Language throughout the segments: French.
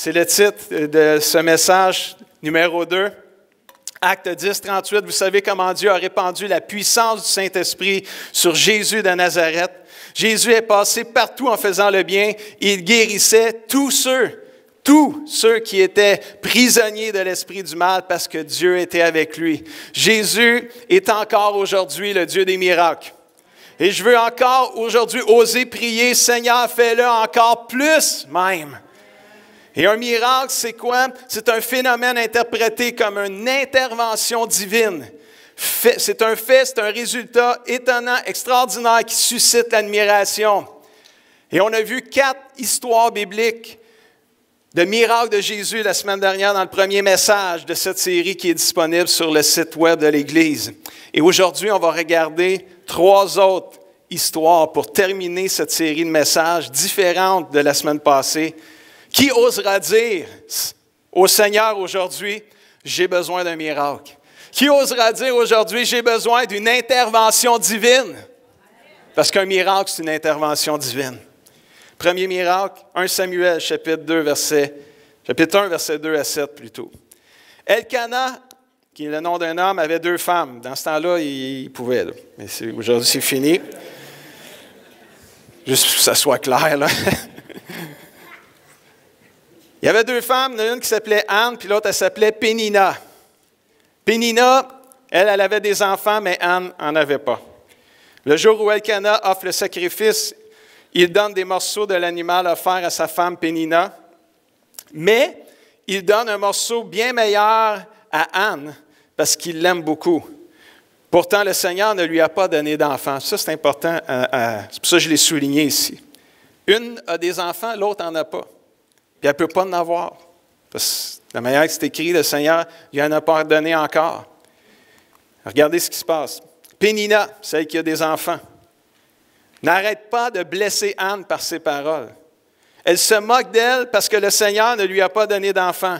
C'est le titre de ce message numéro 2. Acte 10, 38, vous savez comment Dieu a répandu la puissance du Saint-Esprit sur Jésus de Nazareth. Jésus est passé partout en faisant le bien. Il guérissait tous ceux qui étaient prisonniers de l'esprit du mal parce que Dieu était avec lui. Jésus est encore aujourd'hui le Dieu des miracles. Et je veux encore aujourd'hui oser prier, Seigneur, fais-le encore plus même. Et un miracle, c'est quoi? C'est un phénomène interprété comme une intervention divine. C'est un fait, c'est un résultat étonnant, extraordinaire qui suscite l'admiration. Et on a vu 4 histoires bibliques de miracles de Jésus la semaine dernière dans le premier message de cette série qui est disponible sur le site web de l'Église. Et aujourd'hui, on va regarder 3 autres histoires pour terminer cette série de messages différentes de la semaine passée. Qui osera dire au Seigneur aujourd'hui, j'ai besoin d'un miracle? Qui osera dire aujourd'hui, j'ai besoin d'une intervention divine? Parce qu'un miracle, c'est une intervention divine. Premier miracle, 1 Samuel, chapitre 1, verset 2 à 7 plutôt. Elkana, qui est le nom d'un homme, avait 2 femmes. Dans ce temps-là, il pouvait. Là. Mais aujourd'hui, c'est fini. Juste pour que ça soit clair, là. Il y avait 2 femmes, une qui s'appelait Anne, puis l'autre, elle s'appelait Pénina. Pénina, elle avait des enfants, mais Anne n'en avait pas. Le jour où Elkana offre le sacrifice, il donne des morceaux de l'animal offert à sa femme Pénina, mais il donne un morceau bien meilleur à Anne, parce qu'il l'aime beaucoup. Pourtant, le Seigneur ne lui a pas donné d'enfant. Ça, c'est important, c'est pour ça que je l'ai souligné ici. Une a des enfants, l'autre n'en a pas. Puis elle ne peut pas en avoir. Parce que la manière que c'est écrit, le Seigneur, il en a pas donné encore. Regardez ce qui se passe. Pénina, celle qui a des enfants, n'arrête pas de blesser Anne par ses paroles. Elle se moque d'elle parce que le Seigneur ne lui a pas donné d'enfant.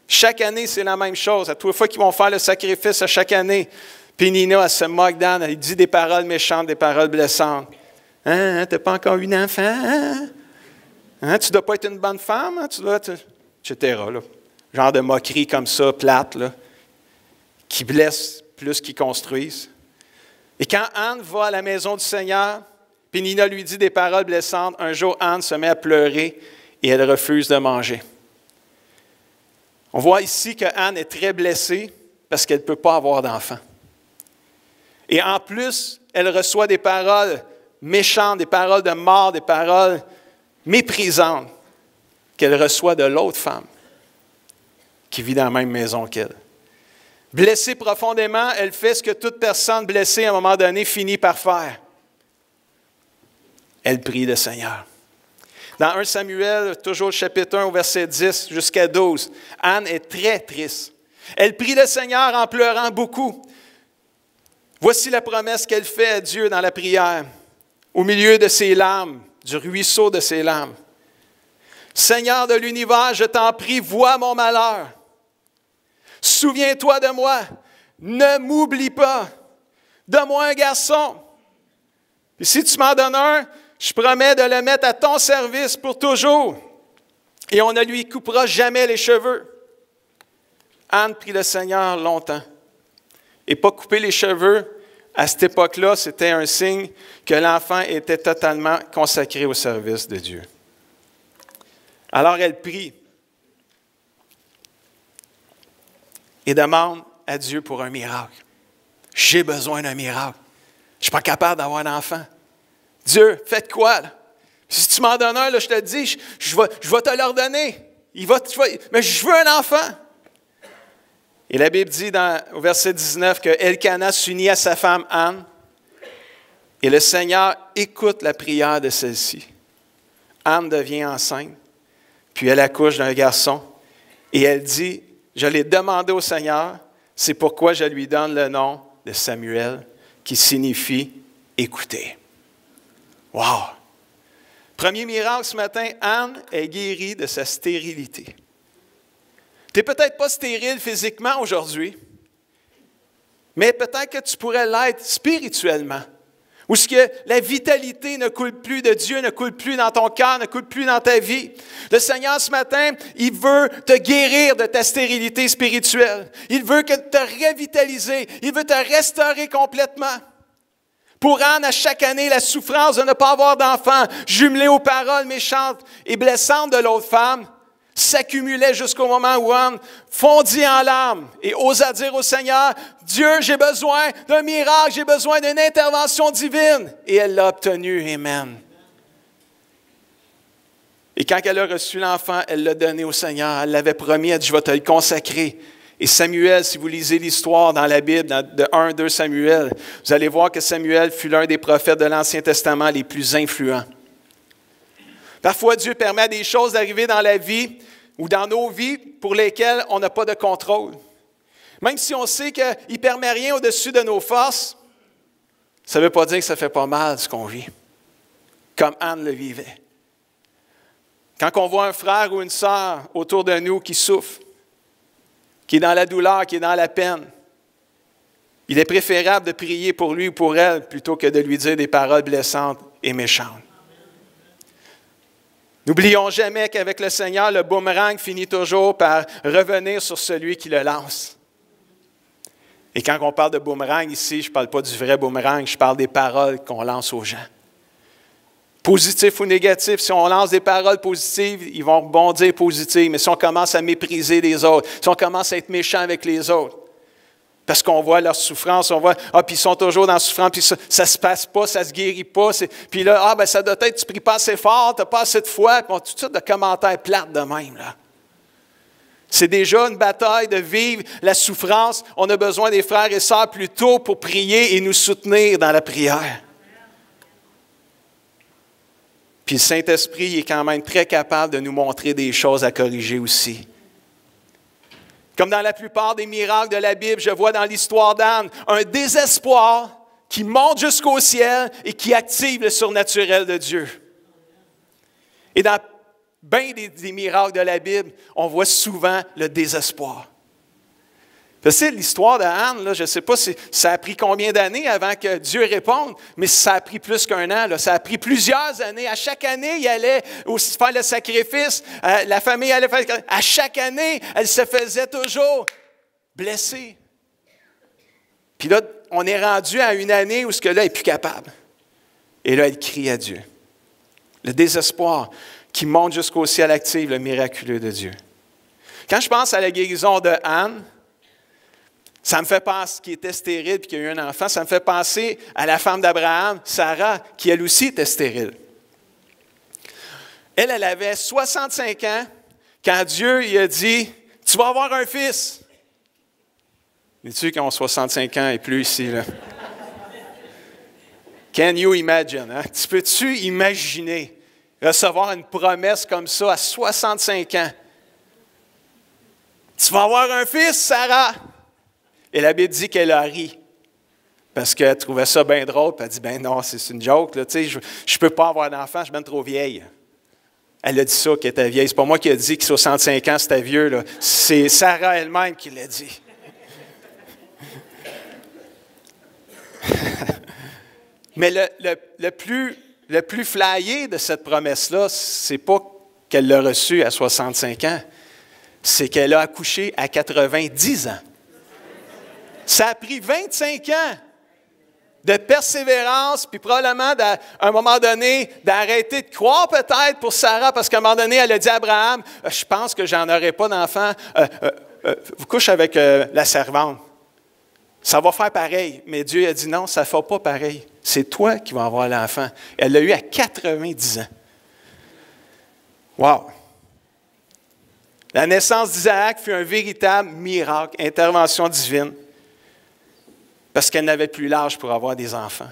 Chaque année, c'est la même chose. À toutes les fois qu'ils vont faire le sacrifice, à chaque année, Pénina, elle se moque d'Anne, elle dit des paroles méchantes, des paroles blessantes. Hein, tu n'as pas encore eu d'enfant? Hein? Hein, tu ne dois pas être une bonne femme? Hein? Etc. Là. Genre de moquerie comme ça, plate, là, qui blesse plus qu'ils construisent. Et quand Anne va à la maison du Seigneur, Pénina lui dit des paroles blessantes. Un jour, Anne se met à pleurer et elle refuse de manger. On voit ici que Anne est très blessée parce qu'elle ne peut pas avoir d'enfant. Et en plus, elle reçoit des paroles méchantes, des paroles de mort, des paroles méprisantes qu'elle reçoit de l'autre femme qui vit dans la même maison qu'elle. Blessée profondément, elle fait ce que toute personne blessée à un moment donné finit par faire. Elle prie le Seigneur. Dans 1 Samuel, toujours le chapitre 1 au verset 10 jusqu'à 12, Anne est très triste. Elle prie le Seigneur en pleurant beaucoup. Voici la promesse qu'elle fait à Dieu dans la prière, au milieu de ses larmes, du ruisseau de ses larmes. Seigneur de l'univers, je t'en prie, vois mon malheur. Souviens-toi de moi. Ne m'oublie pas. Donne-moi un garçon. Et si tu m'en donnes un, je promets de le mettre à ton service pour toujours. Et on ne lui coupera jamais les cheveux. Anne prie le Seigneur longtemps. Et pas couper les cheveux, à cette époque-là, c'était un signe que l'enfant était totalement consacré au service de Dieu. Alors elle prie et demande à Dieu pour un miracle. J'ai besoin d'un miracle. Je ne suis pas capable d'avoir un enfant. Dieu, faites quoi? Là? Si tu m'en donnes un, là, je te dis, je vais te l'ordonner. Mais je veux un enfant. Et la Bible dit au verset 19 que Elkana s'unit à sa femme Anne et le Seigneur écoute la prière de celle-ci. Anne devient enceinte, puis elle accouche d'un garçon et elle dit, je l'ai demandé au Seigneur, c'est pourquoi je lui donne le nom de Samuel qui signifie écouter. Wow! Premier miracle ce matin, Anne est guérie de sa stérilité. Tu n'es peut-être pas stérile physiquement aujourd'hui, mais peut-être que tu pourrais l'être spirituellement. Où est-ce que la vitalité ne coule plus de Dieu, ne coule plus dans ton cœur, ne coule plus dans ta vie. Le Seigneur, ce matin, il veut te guérir de ta stérilité spirituelle. Il veut te revitaliser. Il veut te restaurer complètement. Pour rendre à chaque année la souffrance de ne pas avoir d'enfant, jumelée aux paroles méchantes et blessantes de l'autre femme, s'accumulait jusqu'au moment où Anne fondit en larmes et osa dire au Seigneur, « Dieu, j'ai besoin d'un miracle, j'ai besoin d'une intervention divine. » Et elle l'a obtenu. Amen. Et quand elle a reçu l'enfant, elle l'a donné au Seigneur. Elle l'avait promis, elle dit, « Je vais te le consacrer. » Et Samuel, si vous lisez l'histoire dans la Bible, de 1-2 Samuel, vous allez voir que Samuel fut l'un des prophètes de l'Ancien Testament les plus influents. Parfois, Dieu permet des choses d'arriver dans la vie ou dans nos vies pour lesquelles on n'a pas de contrôle. Même si on sait qu'il ne permet rien au-dessus de nos forces, ça ne veut pas dire que ça ne fait pas mal ce qu'on vit, comme Anne le vivait. Quand on voit un frère ou une sœur autour de nous qui souffre, qui est dans la douleur, qui est dans la peine, il est préférable de prier pour lui ou pour elle plutôt que de lui dire des paroles blessantes et méchantes. N'oublions jamais qu'avec le Seigneur, le boomerang finit toujours par revenir sur celui qui le lance. Et quand on parle de boomerang ici, je ne parle pas du vrai boomerang, je parle des paroles qu'on lance aux gens. Positif ou négatif, si on lance des paroles positives, ils vont rebondir positif. Mais si on commence à mépriser les autres, si on commence à être méchant avec les autres, parce qu'on voit leur souffrance, on voit, puis ils sont toujours dans la souffrance, puis ça ne se passe pas, ça ne se guérit pas. Puis là, ça doit être, tu ne pries pas assez fort, tu n'as pas assez de foi, puis toutes sortes de commentaires plates de même, là. C'est déjà une bataille de vivre la souffrance. On a besoin des frères et sœurs plus tôt pour prier et nous soutenir dans la prière. Puis le Saint-Esprit est quand même très capable de nous montrer des choses à corriger aussi. Comme dans la plupart des miracles de la Bible, je vois dans l'histoire d'Anne un désespoir qui monte jusqu'au ciel et qui active le surnaturel de Dieu. Et dans bien des miracles de la Bible, on voit souvent le désespoir. Tu sais, l'histoire d'Anne, je ne sais pas si ça a pris combien d'années avant que Dieu réponde, mais ça a pris plus qu'un an. Là. Ça a pris plusieurs années. À chaque année, il allait aussi faire le sacrifice. La famille allait faire le sacrifice. À chaque année, elle se faisait toujours blesser. Puis là, on est rendu à une année où ce que là, elle n'est plus capable. Et là, elle crie à Dieu. Le désespoir qui monte jusqu'au ciel active le miraculeux de Dieu. Quand je pense à la guérison de Anne, ça me fait penser, qui était stérile et qui a eu un enfant, ça me fait penser à la femme d'Abraham, Sarah, qui elle aussi était stérile. Elle avait 65 ans quand Dieu lui a dit « Tu vas avoir un fils ». Sais-tu qui ont 65 ans et plus ici, là? Can you imagine? Hein? Peux-tu imaginer recevoir une promesse comme ça à 65 ans? Tu vas avoir un fils, Sarah! Et la Bible dit qu'elle a ri parce qu'elle trouvait ça bien drôle. Puis elle dit, ben non, c'est une joke. Là, je ne peux pas avoir d'enfant, je suis bien trop vieille. Elle a dit ça, qu'elle était vieille. Ce n'est pas moi qui ai dit que 65 ans, c'était vieux. Là. C'est Sarah elle-même qui l'a dit. Mais le plus flyé de cette promesse-là, c'est pas qu'elle l'a reçue à 65 ans, c'est qu'elle a accouché à 90 ans. Ça a pris 25 ans de persévérance, puis probablement, à un moment donné, d'arrêter de croire peut-être pour Sarah, parce qu'à un moment donné, elle a dit à Abraham, « Je pense que j'en aurai pas d'enfant. Vous couchez avec la servante. Ça va faire pareil. » Mais Dieu a dit, « Non, ça ne fait pas pareil. C'est toi qui vas avoir l'enfant. » Elle l'a eu à 90 ans. Wow! La naissance d'Isaac fut un véritable miracle, intervention divine. Parce qu'elle n'avait plus l'âge pour avoir des enfants.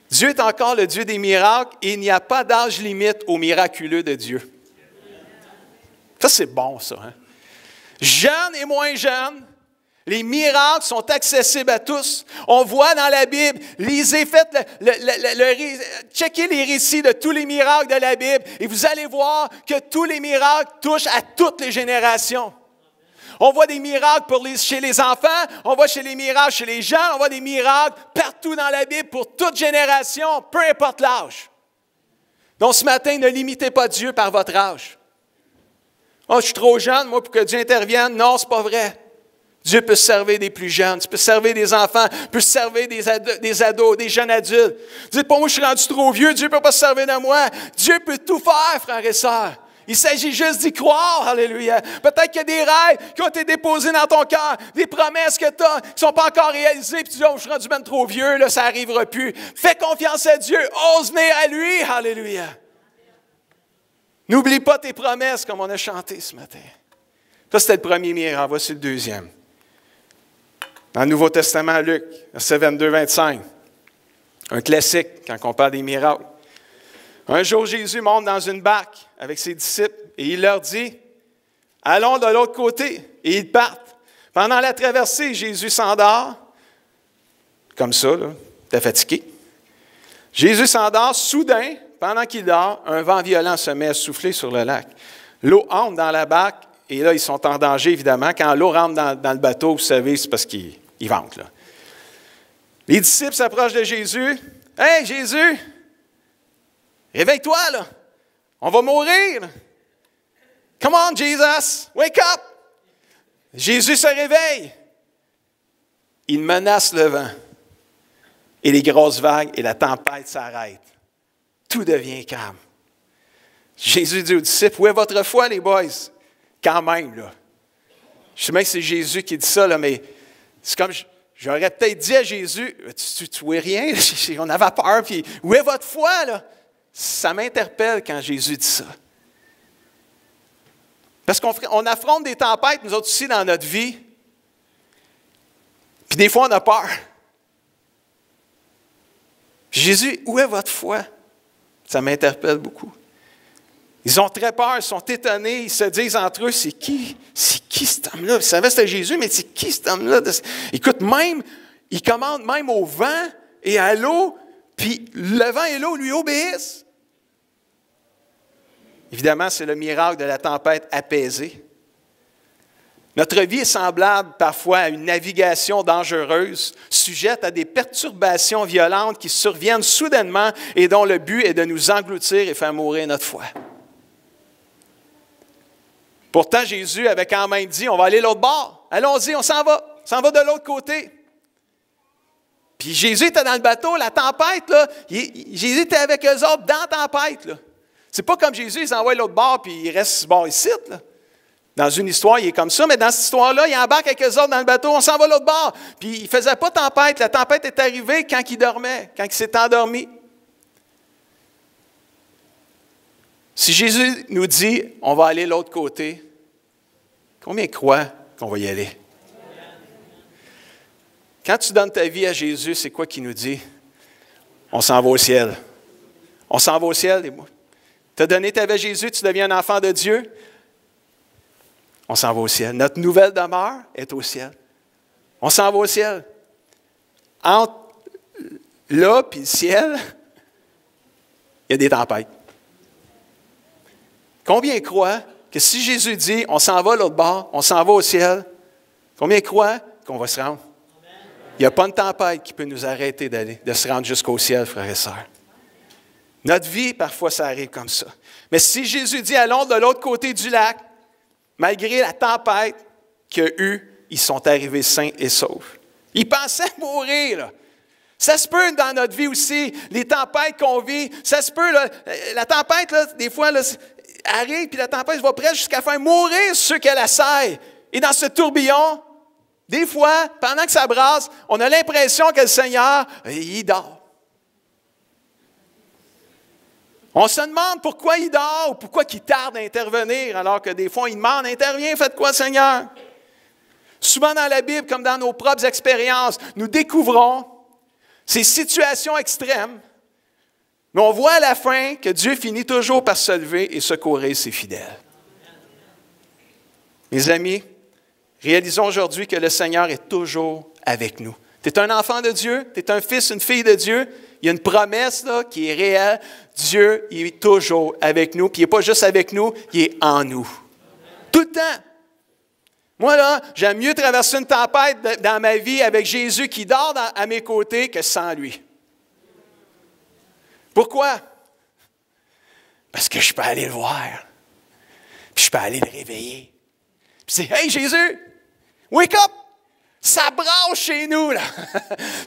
Dieu est encore le Dieu des miracles et il n'y a pas d'âge limite au miraculeux de Dieu. Ça, c'est bon, ça. Hein? Jeunes et moins jeunes, les miracles sont accessibles à tous. On voit dans la Bible, lisez, faites checkez les récits de tous les miracles de la Bible et vous allez voir que tous les miracles touchent à toutes les générations. On voit des miracles chez les enfants, on voit les miracles chez les gens, on voit des miracles partout dans la Bible pour toute génération, peu importe l'âge. Donc ce matin, ne limitez pas Dieu par votre âge. Oh, je suis trop jeune, moi, pour que Dieu intervienne. Non, ce n'est pas vrai. Dieu peut se servir des plus jeunes, Dieu peut se servir des enfants, peut se servir des ados, des jeunes adultes. Dites pas moi, je suis rendu trop vieux, Dieu ne peut pas se servir de moi. Dieu peut tout faire, frères et sœurs. Il s'agit juste d'y croire, alléluia. Peut-être qu'il y a des rêves qui ont été déposés dans ton cœur, des promesses que tu as, qui ne sont pas encore réalisées, puis tu dis, oh, je suis rendu même trop vieux, là, ça n'arrivera plus. Fais confiance à Dieu, ose venir à lui, alléluia. N'oublie pas tes promesses, comme on a chanté ce matin. Ça, c'était le premier miracle. Voici le deuxième. Dans le Nouveau Testament, Luc, verset 22-25. Un classique quand on parle des miracles. Un jour, Jésus monte dans une barque avec ses disciples et il leur dit, « Allons de l'autre côté. » Et ils partent. Pendant la traversée, Jésus s'endort. Comme ça, là, t'es fatigué. Jésus s'endort. Soudain, pendant qu'il dort, un vent violent se met à souffler sur le lac. L'eau entre dans la barque et là, ils sont en danger, évidemment. Quand l'eau rentre dans le bateau, vous savez, c'est parce qu'il vente, là. Les disciples s'approchent de Jésus. « Hey, Jésus! Réveille-toi, là! On va mourir! Là. Come on, Jesus! Wake up! » Jésus se réveille. Il menace le vent. Et les grosses vagues et la tempête s'arrêtent. Tout devient calme. Jésus dit aux disciples, « Où est votre foi, les boys? » Quand même, là. Je sais même que c'est Jésus qui dit ça, là, mais c'est comme, j'aurais peut-être dit à Jésus, tu vois rien? On avait peur, puis où est votre foi, là? Ça m'interpelle quand Jésus dit ça. Parce qu'on affronte des tempêtes, nous autres aussi, dans notre vie. Puis des fois, on a peur. Puis Jésus, où est votre foi? Ça m'interpelle beaucoup. Ils ont très peur, ils sont étonnés, ils se disent entre eux, c'est qui cet homme-là? Ils savaient que c'était Jésus, mais c'est qui cet homme-là? Écoute, même, il commande même au vent et à l'eau, puis le vent et l'eau lui obéissent. Évidemment, c'est le miracle de la tempête apaisée. Notre vie est semblable parfois à une navigation dangereuse, sujette à des perturbations violentes qui surviennent soudainement et dont le but est de nous engloutir et faire mourir notre foi. Pourtant, Jésus avait quand même dit, on va aller l'autre bord. Allons-y, on s'en va de l'autre côté. Puis Jésus était dans le bateau, la tempête, là, Jésus était avec eux autres dans la tempête. Là. C'est pas comme Jésus, il s'envoie de l'autre bord puis il reste ce bord ici. Là. Dans une histoire, il est comme ça, mais dans cette histoire-là, il embarque avec eux autres dans le bateau, on s'en va de l'autre bord. Puis il ne faisait pas tempête, la tempête est arrivée quand il dormait, quand il s'est endormi. Si Jésus nous dit, on va aller de l'autre côté, combien croient qu'on va y aller? Quand tu donnes ta vie à Jésus, c'est quoi qu'il nous dit? On s'en va au ciel. On s'en va au ciel. Tu as donné ta vie à Jésus, tu deviens un enfant de Dieu. On s'en va au ciel. Notre nouvelle demeure est au ciel. On s'en va au ciel. Entre là et le ciel, il y a des tempêtes. Combien croient que si Jésus dit, on s'en va à l'autre bord, on s'en va au ciel, combien croient qu'on va se rendre? Il n'y a pas une tempête qui peut nous arrêter de se rendre jusqu'au ciel, frères et sœurs. Notre vie, parfois, ça arrive comme ça. Mais si Jésus dit, allons de l'autre côté du lac, malgré la tempête qu'il y a eu, ils sont arrivés sains et saufs. Ils pensaient mourir, là. Ça se peut dans notre vie aussi, les tempêtes qu'on vit, ça se peut, là, la tempête, là, des fois, là, arrive, puis la tempête va presque jusqu'à faire mourir ceux qu'elle assaille. Et dans ce tourbillon, des fois, pendant que ça brasse, on a l'impression que le Seigneur, il dort. On se demande pourquoi il dort ou pourquoi il tarde à intervenir, alors que des fois, il demande, interviens, faites quoi, Seigneur? Souvent dans la Bible, comme dans nos propres expériences, nous découvrons ces situations extrêmes, mais on voit à la fin que Dieu finit toujours par se lever et secourir ses fidèles. Mes amis, réalisons aujourd'hui que le Seigneur est toujours avec nous. Tu es un enfant de Dieu, tu es un fils, une fille de Dieu. Il y a une promesse là, qui est réelle. Dieu, il est toujours avec nous. Puis il n'est pas juste avec nous, il est en nous. Tout le temps. Moi, là, j'aime mieux traverser une tempête dans ma vie avec Jésus qui dort à mes côtés que sans lui. Pourquoi? Parce que je peux aller le voir. Puis je peux aller le réveiller. Puis c'est, hey Jésus, wake up! Ça brasse chez nous, là.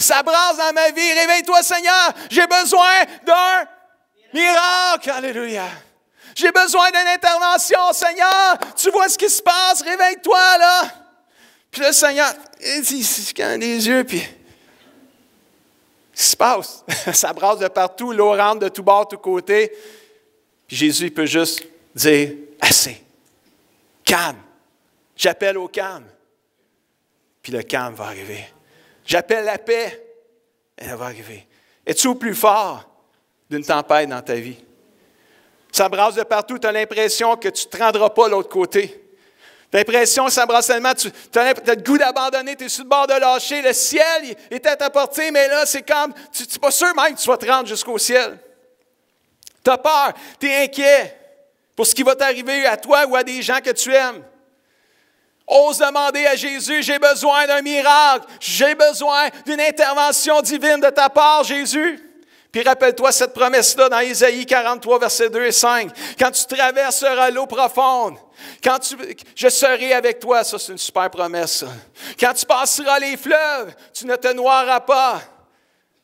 Ça brasse dans ma vie. Réveille-toi, Seigneur. J'ai besoin d'un miracle. Alléluia. J'ai besoin d'une intervention, Seigneur. Tu vois ce qui se passe. Réveille-toi, là. Puis le Seigneur, il se calme les yeux, puis qu'est-ce qui se passe? Ça brasse de partout. L'eau rentre de tous bords, de tous côtés. Puis Jésus, il peut juste dire, assez. Calme. J'appelle au calme. Puis le calme va arriver. J'appelle la paix. Elle va arriver. Es-tu au plus fort d'une tempête dans ta vie? Ça brasse de partout. Tu as l'impression que tu ne te rendras pas de l'autre côté. Tu as l'impression que ça brasse tellement. Tu as le goût d'abandonner. Tu es sur le bord de lâcher. Le ciel est à ta portée, mais là, c'est comme, tu n'es pas sûr même que tu vas te rendre jusqu'au ciel. Tu as peur. Tu es inquiet pour ce qui va t'arriver à toi ou à des gens que tu aimes. Ose demander à Jésus, j'ai besoin d'un miracle, j'ai besoin d'une intervention divine de ta part, Jésus. Puis rappelle-toi cette promesse-là dans Isaïe 43, versets 2 et 5. Quand tu traverseras l'eau profonde, je serai avec toi. Ça, c'est une super promesse. Ça. Quand tu passeras les fleuves, tu ne te noieras pas.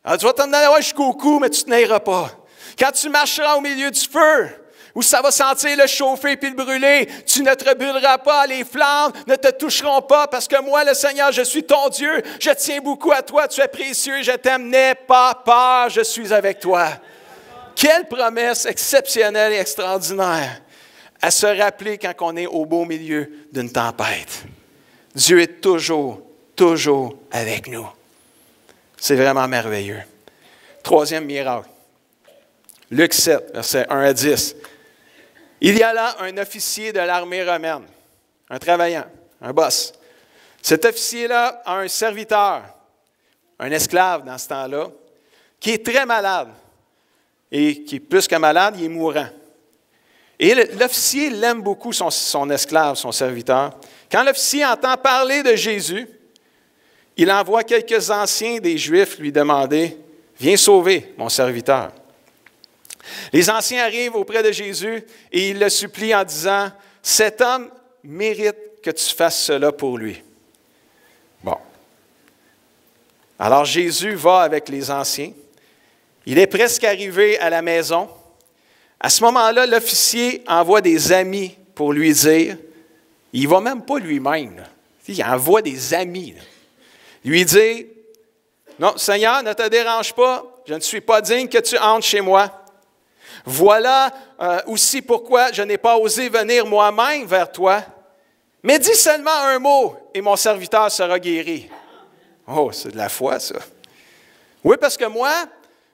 Alors, tu vas t'en aller jusqu'au cou, mais tu ne te noieras pas. Quand tu marcheras au milieu du feu, où ça va sentir le chauffer puis le brûler, tu ne te brûleras pas, les flammes ne te toucheront pas, parce que moi, le Seigneur, je suis ton Dieu, je tiens beaucoup à toi, tu es précieux, je t'aime, n'aie pas peur, je suis avec toi. Quelle promesse exceptionnelle et extraordinaire à se rappeler quand on est au beau milieu d'une tempête. Dieu est toujours avec nous. C'est vraiment merveilleux. Troisième miracle. Luc 7, versets 1 à 10. Il y a là un officier de l'armée romaine, un travaillant, un boss. Cet officier-là a un serviteur, un esclave dans ce temps-là, qui est très malade. Et qui est plus que malade, il est mourant. Et l'officier l'aime beaucoup, son esclave, son serviteur. Quand l'officier entend parler de Jésus, il envoie quelques anciens des Juifs lui demander « Viens sauver mon serviteur ». Les anciens arrivent auprès de Jésus et ils le supplient en disant « Cet homme mérite que tu fasses cela pour lui. » Bon. Alors Jésus va avec les anciens. Il est presque arrivé à la maison. À ce moment-là, l'officier envoie des amis pour lui dire, il ne va même pas lui-même, là. Il envoie des amis. Là. Lui dit, « Non, Seigneur, ne te dérange pas, je ne suis pas digne que tu entres chez moi. Voilà aussi pourquoi je n'ai pas osé venir moi-même vers toi. Mais dis seulement un mot et mon serviteur sera guéri. » Oh, c'est de la foi, ça. Oui, parce que moi,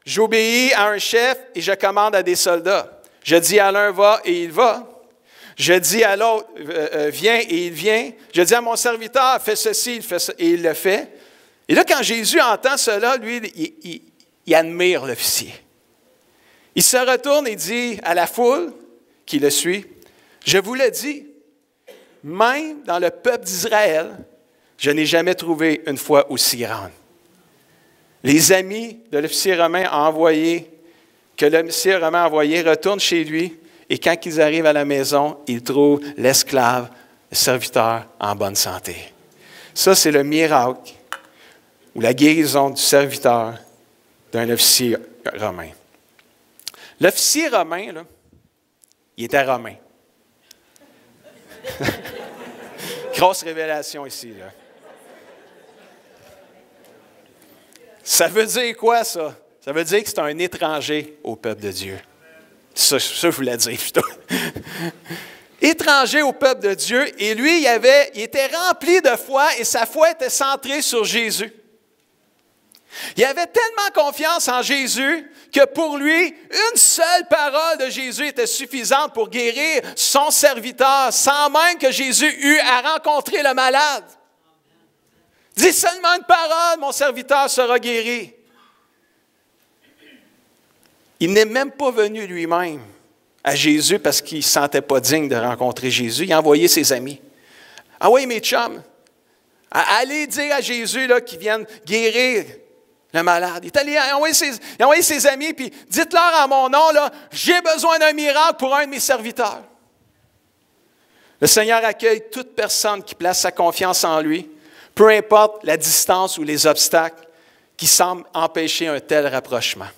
j'obéis à un chef et je commande à des soldats. Je dis à l'un va et il va. Je dis à l'autre viens et il vient. Je dis à mon serviteur fais ceci, il fait ça, et il le fait. Et là, quand Jésus entend cela, lui, il admire l'officier. Il se retourne et dit à la foule qui le suit, « Je vous le dis, même dans le peuple d'Israël, je n'ai jamais trouvé une foi aussi grande. » Les amis de l'officier romain retournent chez lui, et quand ils arrivent à la maison, ils trouvent l'esclave, le serviteur en bonne santé. Ça, c'est le miracle ou la guérison du serviteur d'un officier romain. L'officier romain, là, il était romain. Grosse révélation ici, là. Ça veut dire quoi, ça? Ça veut dire que c'est un étranger au peuple de Dieu. Ça, je voulais dire plutôt. Étranger au peuple de Dieu, et lui, il était rempli de foi, et sa foi était centrée sur Jésus. Il avait tellement confiance en Jésus que pour lui, une seule parole de Jésus était suffisante pour guérir son serviteur, sans même que Jésus eût à rencontrer le malade. Dis seulement une parole, mon serviteur sera guéri. Il n'est même pas venu lui-même à Jésus parce qu'il ne se sentait pas digne de rencontrer Jésus. Il a envoyé ses amis. Ah oui, mes chums, allez dire à Jésus là, qu'il vienne guérir le malade. Il est allé envoyer ses amis, puis dites-leur en mon nom, là, j'ai besoin d'un miracle pour un de mes serviteurs. Le Seigneur accueille toute personne qui place sa confiance en lui, peu importe la distance ou les obstacles qui semblent empêcher un tel rapprochement.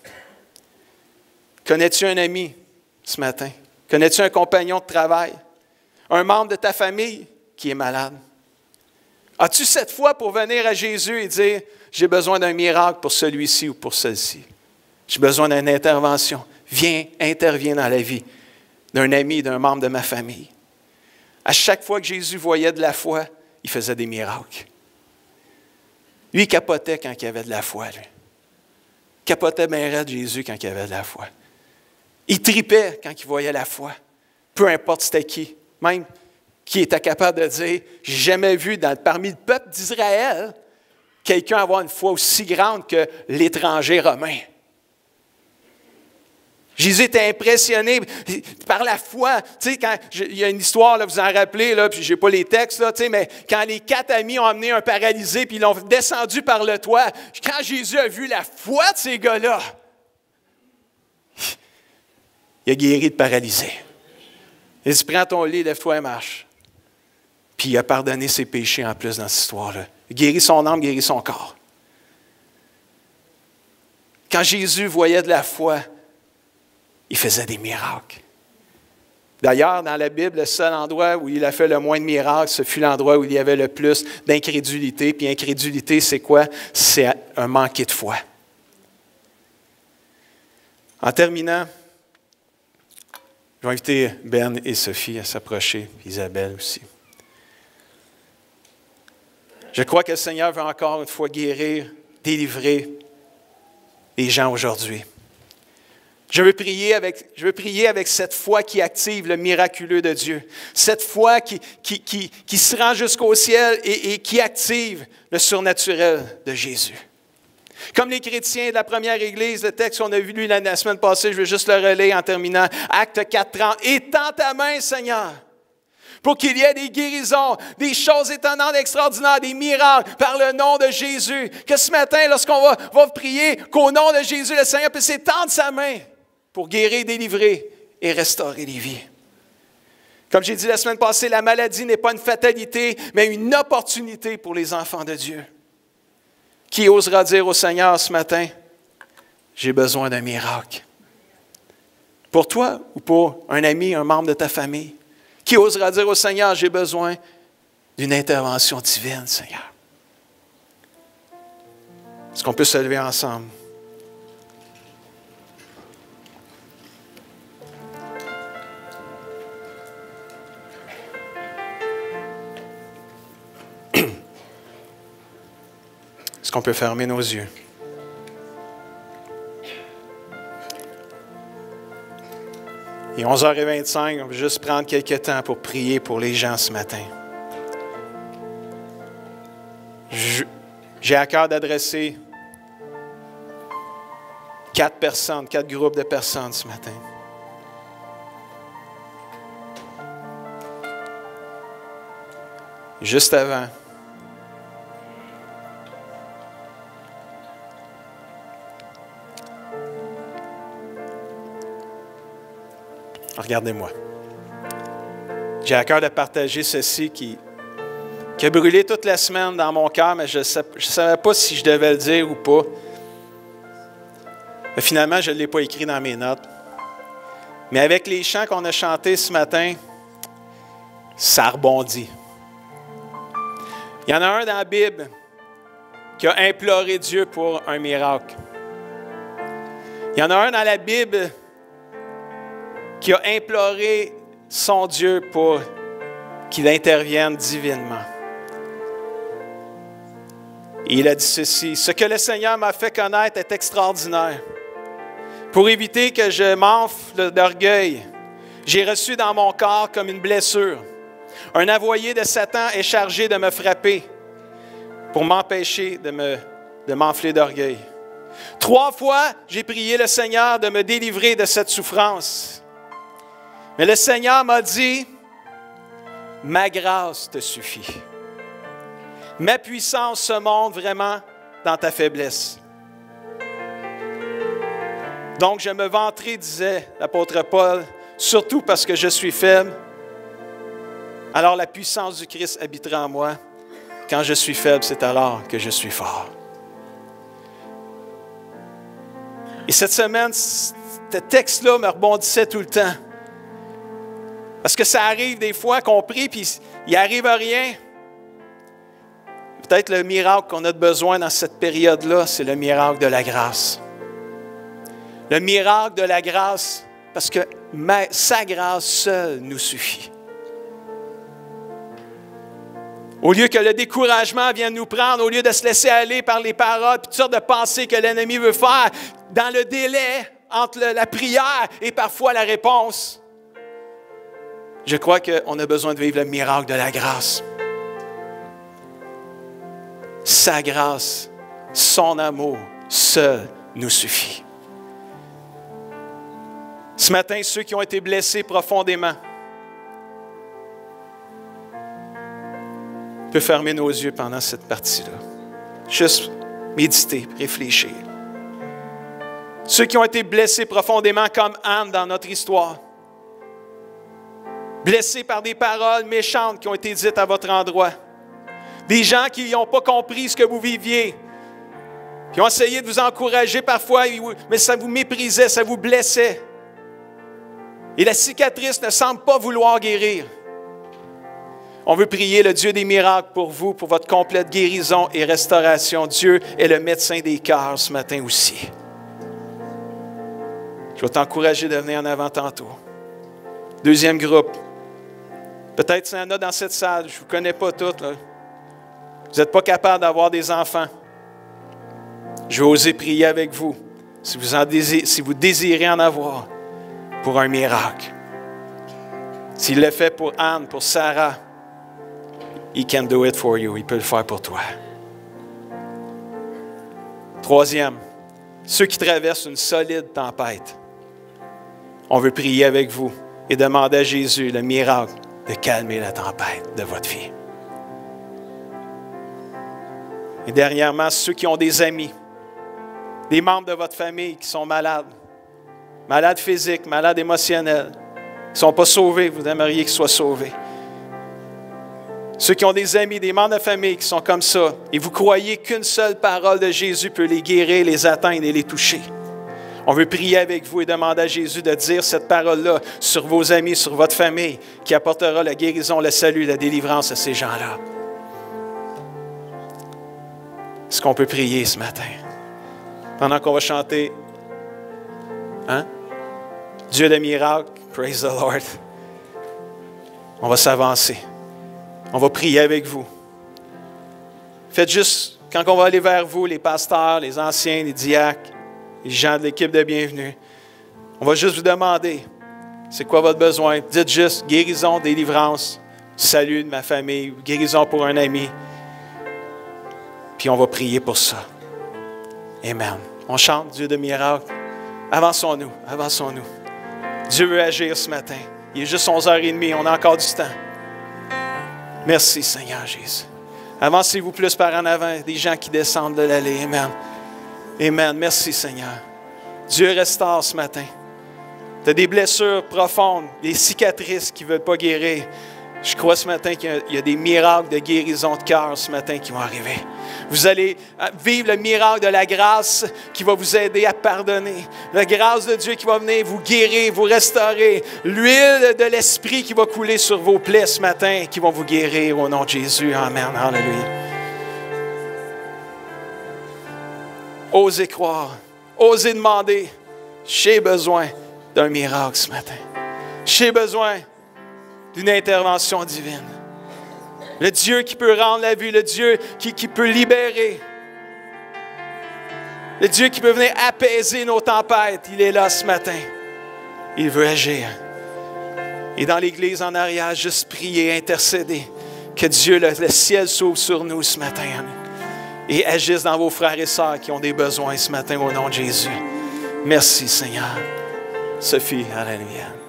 Connais-tu un ami ce matin? Connais-tu un compagnon de travail? Un membre de ta famille qui est malade? As-tu cette foi pour venir à Jésus et dire, j'ai besoin d'un miracle pour celui-ci ou pour celle-ci? J'ai besoin d'une intervention. Viens, interviens dans la vie d'un ami, d'un membre de ma famille. À chaque fois que Jésus voyait de la foi, il faisait des miracles. Lui, il capotait quand il y avait de la foi, lui. Il capotait bien raide Jésus quand il y avait de la foi. Il tripait quand il voyait la foi. Peu importe c'était qui. Même qui était capable de dire, j'ai jamais vu parmi le peuple d'Israël quelqu'un avoir une foi aussi grande que l'étranger romain. Jésus était impressionné par la foi. Tu sais, il y a une histoire, là, vous en rappelez, là, puis je n'ai pas les textes, là, tu sais, mais quand les 4 amis ont amené un paralysé puis ils l'ont descendu par le toit, quand Jésus a vu la foi de ces gars-là, il a guéri le paralysé. Il dit, prends ton lit, lève-toi et marche. Puis il a pardonné ses péchés en plus dans cette histoire-là. Il guérit son âme, guérit son corps. Quand Jésus voyait de la foi, il faisait des miracles. D'ailleurs, dans la Bible, le seul endroit où il a fait le moins de miracles, ce fut l'endroit où il y avait le plus d'incrédulité. Puis incrédulité, c'est quoi? C'est un manqué de foi. En terminant, je vais inviter Ben et Sophie à s'approcher, puis Isabelle aussi. Je crois que le Seigneur veut encore une fois guérir, délivrer les gens aujourd'hui. Je veux prier avec cette foi qui active le miraculeux de Dieu. Cette foi qui se rend jusqu'au ciel et qui active le surnaturel de Jésus. Comme les chrétiens de la première Église, le texte qu'on a vu la semaine passée, je vais juste le relayer en terminant. Acte 4:30. « Étends ta main, Seigneur, pour qu'il y ait des guérisons, des choses étonnantes, extraordinaires, des miracles par le nom de Jésus. » Que ce matin, lorsqu'on va prier, qu'au nom de Jésus, le Seigneur puisse étendre sa main pour guérir, délivrer et restaurer les vies. Comme j'ai dit la semaine passée, la maladie n'est pas une fatalité, mais une opportunité pour les enfants de Dieu. Qui osera dire au Seigneur ce matin, j'ai besoin d'un miracle? Pour toi ou pour un ami, un membre de ta famille? Qui osera dire au Seigneur, j'ai besoin d'une intervention divine, Seigneur? Est-ce qu'on peut se lever ensemble? Est-ce qu'on peut fermer nos yeux? Et 11h25, on va juste prendre quelques temps pour prier pour les gens ce matin. J'ai à cœur d'adresser 4 groupes de personnes ce matin. Juste avant, regardez-moi. J'ai à cœur de partager ceci qui a brûlé toute la semaine dans mon cœur, mais je ne savais pas si je devais le dire ou pas. Mais finalement, je ne l'ai pas écrit dans mes notes. Mais avec les chants qu'on a chantés ce matin, ça rebondit. Il y en a un dans la Bible qui a imploré Dieu pour un miracle. Il y en a un dans la Bible qui a imploré son Dieu pour qu'il intervienne divinement. Et il a dit ceci: « Ce que le Seigneur m'a fait connaître est extraordinaire. Pour éviter que je m'enfle d'orgueil, j'ai reçu dans mon corps comme une blessure. Un avoyer de Satan est chargé de me frapper pour m'empêcher de m'enfler d'orgueil. 3 fois, j'ai prié le Seigneur de me délivrer de cette souffrance. Mais le Seigneur m'a dit Ma grâce te suffit. Ma puissance se montre vraiment dans ta faiblesse. Donc, je me vanterai, disait l'apôtre Paul, surtout parce que je suis faible. Alors, la puissance du Christ habitera en moi. Quand je suis faible, c'est alors que je suis fort. Et cette semaine, ce texte-là me rebondissait tout le temps. Parce que ça arrive des fois qu'on prie, puis il n'arrive à rien. Peut-être le miracle qu'on a besoin dans cette période-là, c'est le miracle de la grâce. Le miracle de la grâce, parce que sa grâce seule nous suffit. Au lieu que le découragement vienne nous prendre, au lieu de se laisser aller par les paroles, puis toutes sortes de pensées que l'ennemi veut faire, dans le délai entre la prière et parfois la réponse, je crois qu'on a besoin de vivre le miracle de la grâce. Sa grâce, son amour, seul nous suffit. Ce matin, ceux qui ont été blessés profondément, on peut fermer nos yeux pendant cette partie-là. Juste méditer, réfléchir. Ceux qui ont été blessés profondément comme Anne dans notre histoire, blessés par des paroles méchantes qui ont été dites à votre endroit, des gens qui n'ont pas compris ce que vous viviez, qui ont essayé de vous encourager parfois, mais ça vous méprisait, ça vous blessait. Et la cicatrice ne semble pas vouloir guérir. On veut prier le Dieu des miracles pour vous, pour votre complète guérison et restauration. Dieu est le médecin des cœurs ce matin aussi. Je vais t'encourager de venir en avant tantôt. Deuxième groupe. Peut-être qu'il y en a dans cette salle, je ne vous connais pas toutes. Là. Vous n'êtes pas capable d'avoir des enfants. Je vais oser prier avec vous, si vous désirez en avoir, pour un miracle. S'il le fait pour Anne, pour Sarah, He can do it for you. Il peut le faire pour toi. Troisième, ceux qui traversent une solide tempête. On veut prier avec vous et demander à Jésus le miracle de calmer la tempête de votre vie. Et dernièrement, ceux qui ont des amis, des membres de votre famille qui sont malades, malades physiques, malades émotionnels, qui ne sont pas sauvés, vous aimeriez qu'ils soient sauvés. Ceux qui ont des amis, des membres de famille qui sont comme ça, et vous croyez qu'une seule parole de Jésus peut les guérir, les atteindre et les toucher. On veut prier avec vous et demander à Jésus de dire cette parole-là sur vos amis, sur votre famille, qui apportera la guérison, le salut, la délivrance à ces gens-là. Est-ce qu'on peut prier ce matin? Pendant qu'on va chanter, hein? Dieu de miracles, praise the Lord. On va s'avancer. On va prier avec vous. Faites juste, quand on va aller vers vous, les pasteurs, les anciens, les diacres, les gens de l'équipe de bienvenue, on va juste vous demander, c'est quoi votre besoin? Dites juste, guérison, délivrance, salut de ma famille, guérison pour un ami. Puis on va prier pour ça. Amen. On chante Dieu de miracles. Avançons-nous, avançons-nous. Dieu veut agir ce matin. Il est juste 11h30, on a encore du temps. Merci Seigneur Jésus. Avancez-vous plus par en avant, des gens qui descendent de l'allée. Amen. Amen. Merci Seigneur. Dieu restaure ce matin. Tu as des blessures profondes, des cicatrices qui ne veulent pas guérir. Je crois ce matin qu'il y a des miracles de guérison de cœur ce matin qui vont arriver. Vous allez vivre le miracle de la grâce qui va vous aider à pardonner. La grâce de Dieu qui va venir vous guérir, vous restaurer. L'huile de l'Esprit qui va couler sur vos plaies ce matin, qui vont vous guérir au nom de Jésus. Amen. Alléluia. Osez croire. Osez demander. J'ai besoin d'un miracle ce matin. J'ai besoin d'une intervention divine. Le Dieu qui peut rendre la vie, le Dieu qui peut libérer. Le Dieu qui peut venir apaiser nos tempêtes, il est là ce matin. Il veut agir. Et dans l'Église en arrière, juste prier, intercéder. Que Dieu, le ciel s'ouvre sur nous ce matin. Et agisse dans vos frères et sœurs qui ont des besoins ce matin au nom de Jésus. Merci Seigneur. Sophie, alléluia.